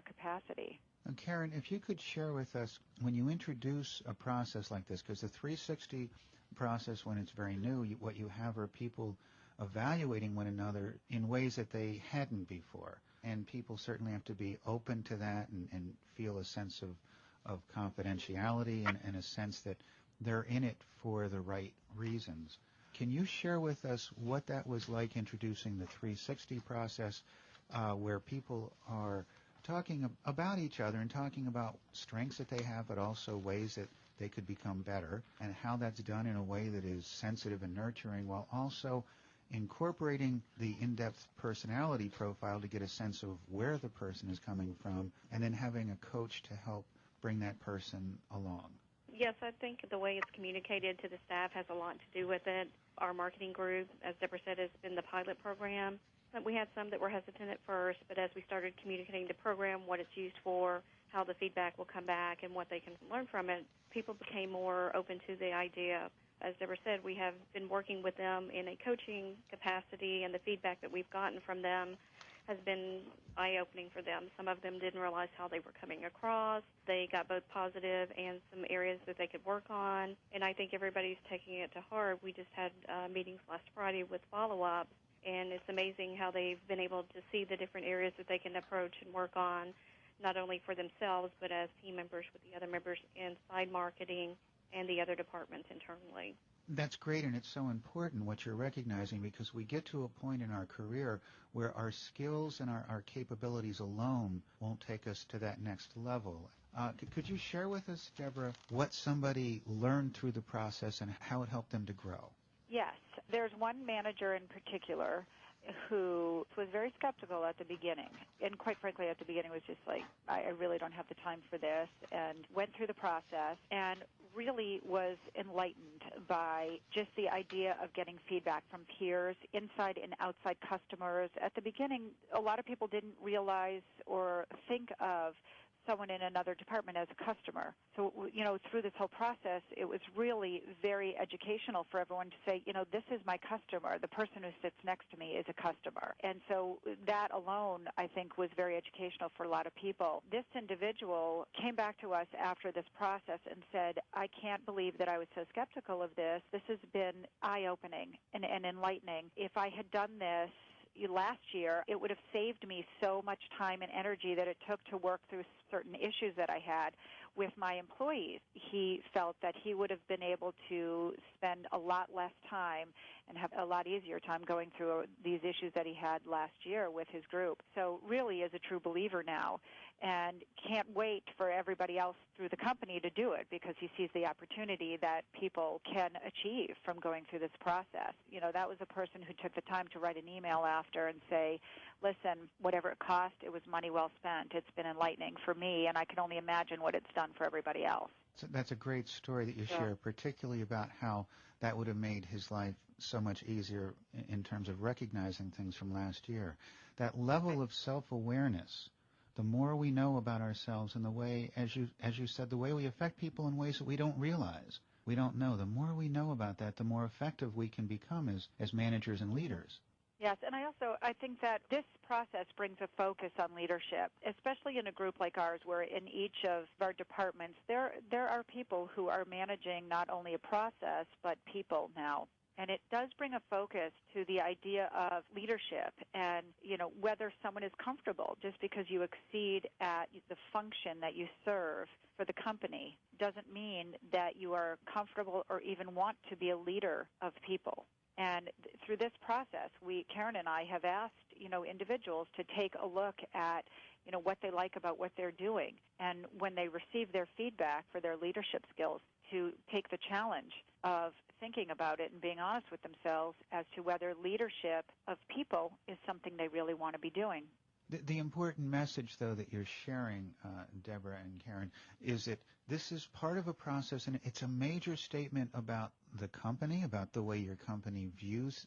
their capacity. And Karen, if you could share with us, when you introduce a process like this, because the 360 process, when it's very new, what you have are people evaluating one another in ways that they hadn't before. And people certainly have to be open to that and feel a sense of confidentiality and a sense that they're in it for the right reasons. Can you share with us what that was like introducing the 360 process, where people are talking about each other and talking about strengths that they have, but also ways that they could become better, and how that's done in a way that is sensitive and nurturing, while also incorporating the in-depth personality profile to get a sense of where the person is coming from, and then having a coach to help bring that person along? Yes, I think the way it's communicated to the staff has a lot to do with it. Our marketing group, as Deborah said, has been the pilot program. We had some that were hesitant at first, but as we started communicating the program, what it's used for, how the feedback will come back, and what they can learn from it, people became more open to the idea. As Deborah said, we have been working with them in a coaching capacity, and the feedback that we've gotten from them has been eye-opening for them. Some of them didn't realize how they were coming across. They got both positive and some areas that they could work on, and I think everybody's taking it to heart. We just had meetings last Friday with follow-ups, and it's amazing how they've been able to see the different areas that they can approach and work on, not only for themselves, but as team members with the other members inside marketing and the other departments internally. That's great, and it's so important what you're recognizing, because we get to a point in our career where our skills and our capabilities alone won't take us to that next level. Could you share with us, Deborah, what somebody learned through the process and how it helped them to grow? Yes. There's one manager in particular who was very skeptical at the beginning. And quite frankly, at the beginning was just like, I really don't have the time for this, and went through the process and really was enlightened by just the idea of getting feedback from peers, inside and outside customers. At the beginning, a lot of people didn't realize or think of someone in another department as a customer. So, through this whole process, it was really very educational for everyone to say, this is my customer. The person who sits next to me is a customer. And so that alone, I think, was very educational for a lot of people. This individual came back to us after this process and said, I can't believe that I was so skeptical of this. This has been eye-opening and enlightening. If I had done this last year, it would have saved me so much time and energy that it took to work through certain issues that I had with my employees. He felt that he would have been able to spend a lot less time and have a lot easier time going through these issues that he had last year with his group. So really is a true believer now, and can't wait for everybody else through the company to do it, because he sees the opportunity that people can achieve from going through this process. That was a person who took the time to write an email after and say, listen, whatever it cost, it was money well spent. It's been enlightening for me, and I can only imagine what it's done for everybody else. So that's a great story that you share, particularly about how that would have made his life so much easier in terms of recognizing things from last year. That level of self-awareness, the more we know about ourselves and the way, as you said, the way we affect people in ways that we don't realize, we don't know. The more we know about that, the more effective we can become as managers and leaders. Yes, and I think that this process brings a focus on leadership, especially in a group like ours where in each of our departments there are people who are managing not only a process but people now. And it does bring a focus to the idea of leadership and, whether someone is comfortable. Just because you exceed at the function that you serve for the company doesn't mean that you are comfortable or even want to be a leader of people. And through this process, Karen and I have asked, individuals to take a look at, what they like about what they're doing. And when they receive their feedback for their leadership skills, to take the challenge of thinking about it and being honest with themselves as to whether leadership of people is something they really want to be doing. The important message, though, that you're sharing, Deborah and Karen, is that this is part of a process, and it's a major statement about the company, about the way your company views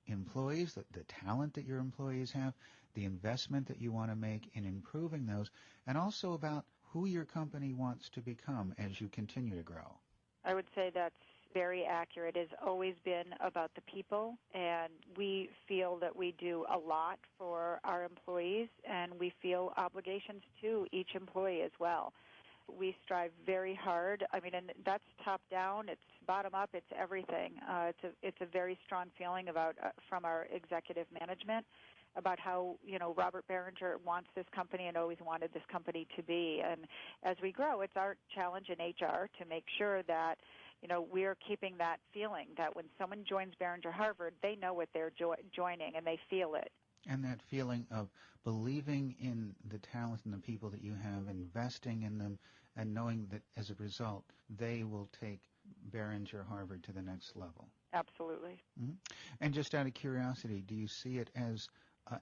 employees, the talent that your employees have, the investment that you want to make in improving those, and also about who your company wants to become as you continue to grow. I would say that's very accurate. It has always been about the people, and we feel that we do a lot for our employees, and we feel obligations to each employee as well. We strive very hard. I mean, and that's top down. It's bottom up. It's everything. It's a very strong feeling about from our executive management about how Robert Behringer wants this company and always wanted this company to be. And as we grow, it's our challenge in HR to make sure that we're keeping that feeling that when someone joins Behringer Harvard, they know what they're joining and they feel it. And that feeling of believing in the talent and the people that you have, investing in them, and knowing that as a result, they will take Behringer Harvard to the next level. Absolutely. Mm-hmm. And just out of curiosity, do you see it as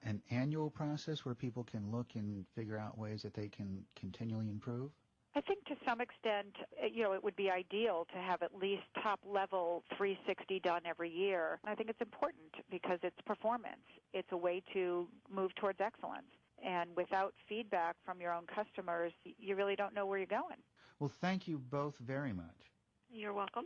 an annual process where people can look and figure out ways that they can continually improve? I think to some extent, it would be ideal to have at least top-level 360 done every year. I think it's important because it's performance. It's a way to move towards excellence. And without feedback from your own customers, you really don't know where you're going. Well, thank you both very much. You're welcome.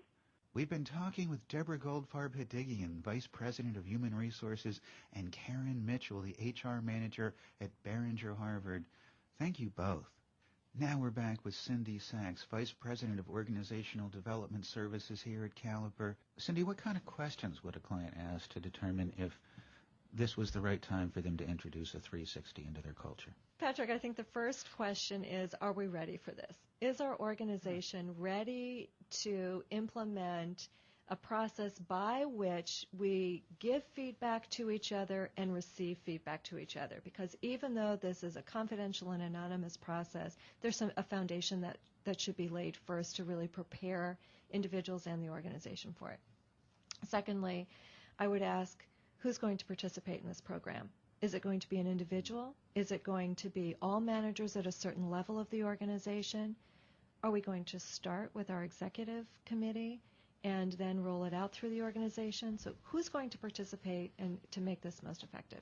We've been talking with Deborah Goldfarb-Hedigian, Vice President of Human Resources, and Karen Mitchell, the HR Manager at Behringer Harvard. Thank you both. Now we're back with Cindy Sachs, Vice President of Organizational Development Services here at Caliper. Cindy, what kind of questions would a client ask to determine if this was the right time for them to introduce a 360 into their culture? Patrick, I think the first question is, are we ready for this? Is our organization ready to implement a process by which we give feedback to each other and receive feedback to each other? Because even though this is a confidential and anonymous process, there's a foundation that should be laid first to really prepare individuals and the organization for it. Secondly, I would ask, who's going to participate in this program? Is it going to be an individual? Is it going to be all managers at a certain level of the organization? Are we going to start with our executive committee and then roll it out through the organization? So who's going to participate and to make this most effective?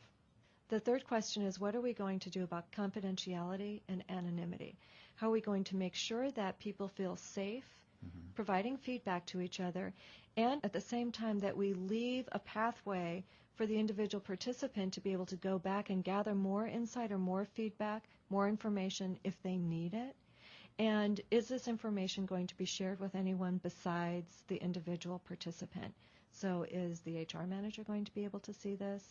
The third question is, what are we going to do about confidentiality and anonymity? How are we going to make sure that people feel safe providing feedback to each other, and at the same time that we leave a pathway for the individual participant to be able to go back and gather more insight or more feedback, more information if they need it? And is this information going to be shared with anyone besides the individual participant? So is the HR manager going to be able to see this?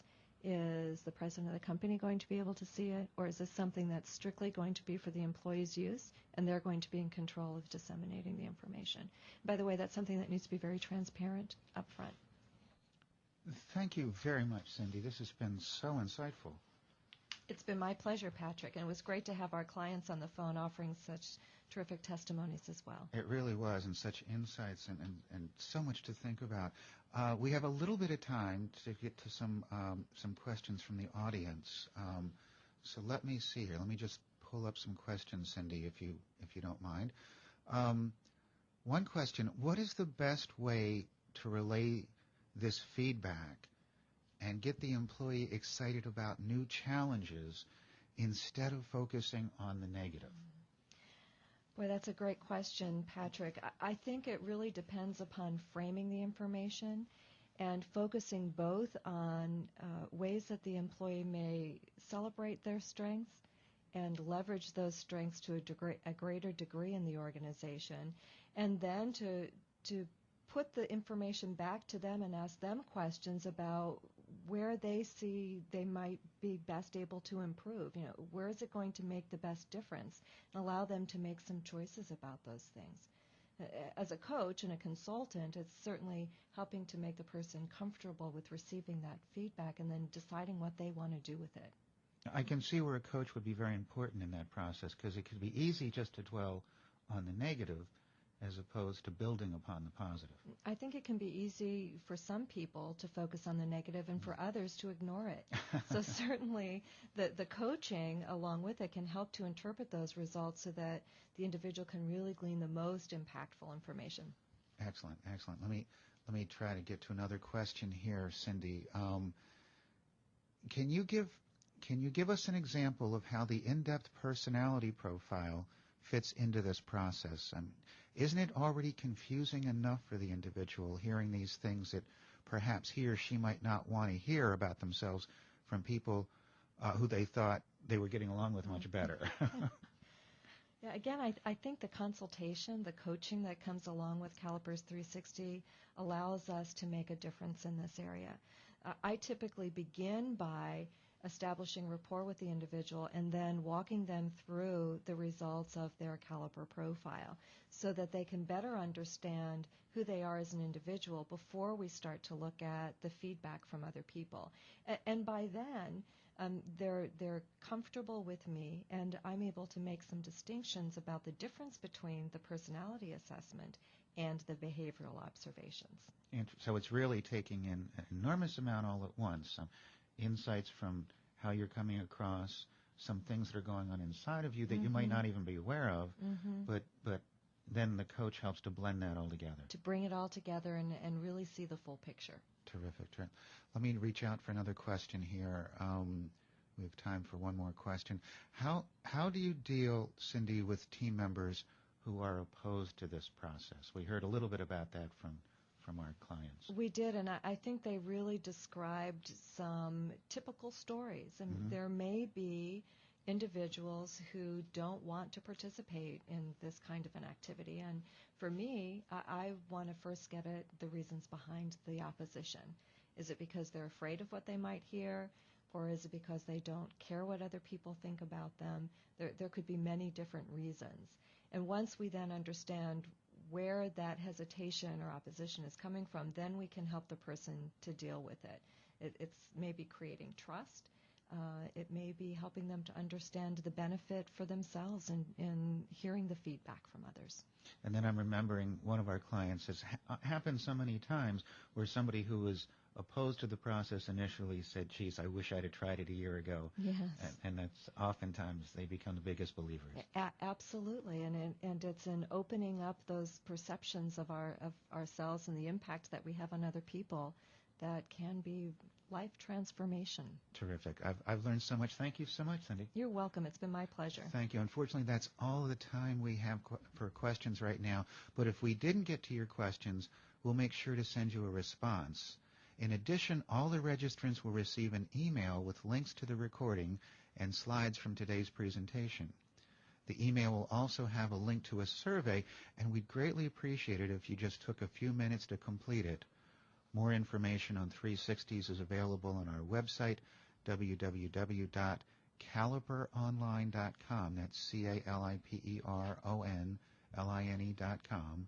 Is the president of the company going to be able to see it? Or is this something that's strictly going to be for the employee's use, and they're going to be in control of disseminating the information? By the way, that's something that needs to be very transparent up front. Thank you very much, Cindy. This has been so insightful. It's been my pleasure, Patrick, and it was great to have our clients on the phone offering such terrific testimonies as well. It really was, and such insights and so much to think about. We have a little bit of time to get to some questions from the audience. So let me see here. Let me just pull up some questions, Cindy, if you don't mind. One question: what is the best way to relay this feedback and get the employee excited about new challenges instead of focusing on the negative? Boy, that's a great question, Patrick. I think it really depends upon framing the information and focusing both on ways that the employee may celebrate their strengths and leverage those strengths to a greater degree in the organization, and then to put the information back to them and ask them questions about where they see they might be best able to improve. Where is it going to make the best difference? And allow them to make some choices about those things. As a coach and a consultant, it's certainly helping to make the person comfortable with receiving that feedback and then deciding what they want to do with it. I can see where a coach would be very important in that process, because it could be easy just to dwell on the negative as opposed to building upon the positive. I think it can be easy for some people to focus on the negative and for others to ignore it. So certainly the coaching along with it can help to interpret those results so that the individual can really glean the most impactful information. Excellent. Let me try to get to another question here, Cindy. Can you give us an example of how the in-depth personality profile fits into this process? isn't it already confusing enough for the individual hearing these things that perhaps he or she might not want to hear about themselves from people who they thought they were getting along with much better? Yeah, again, I think the consultation, the coaching that comes along with Caliper's 360 allows us to make a difference in this area. I typically begin by establishing rapport with the individual and then walking them through the results of their Caliper profile so that they can better understand who they are as an individual before we start to look at the feedback from other people. And by then, they're comfortable with me, and I'm able to make some distinctions about the difference between the personality assessment and the behavioral observations. And so it's really taking in an enormous amount all at once, some insights from how you're coming across, some things that are going on inside of you that you might not even be aware of, but then the coach helps to blend that all together. To bring it all together and really see the full picture. Terrific. Let me reach out for another question here. We have time for one more question. How do you deal, Cindy, with team members who are opposed to this process? We heard a little bit about that from our clients. We did, and I think they really described some typical stories. And there may be individuals who don't want to participate in this kind of an activity. And for me, I want to first get at the reasons behind the opposition. Is it because they're afraid of what they might hear? Or is it because they don't care what other people think about them? There could be many different reasons. And once we then understand where that hesitation or opposition is coming from, then we can help the person to deal with it. It's maybe creating trust. It may be helping them to understand the benefit for themselves in hearing the feedback from others. And then I'm remembering one of our clients has happened so many times where somebody who was opposed to the process initially said, geez, I wish I'd have tried it a year ago. Yes. And that's oftentimes they become the biggest believers. Absolutely. And it's in opening up those perceptions of ourselves and the impact that we have on other people that can be life transformation. Terrific. I've learned so much. Thank you so much, Cindy. You're welcome. It's been my pleasure. Thank you. Unfortunately, that's all the time we have for questions right now. But if we didn't get to your questions, we'll make sure to send you a response. In addition, all the registrants will receive an email with links to the recording and slides from today's presentation. The email will also have a link to a survey, and we'd greatly appreciate it if you just took a few minutes to complete it. More information on 360s is available on our website, www.caliperonline.com. That's CALIPERONLINE.com.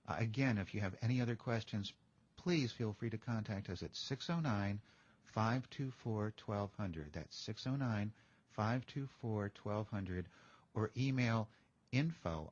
Again, if you have any other questions, please feel free to contact us at 609-524-1200. That's 609-524-1200, or email info,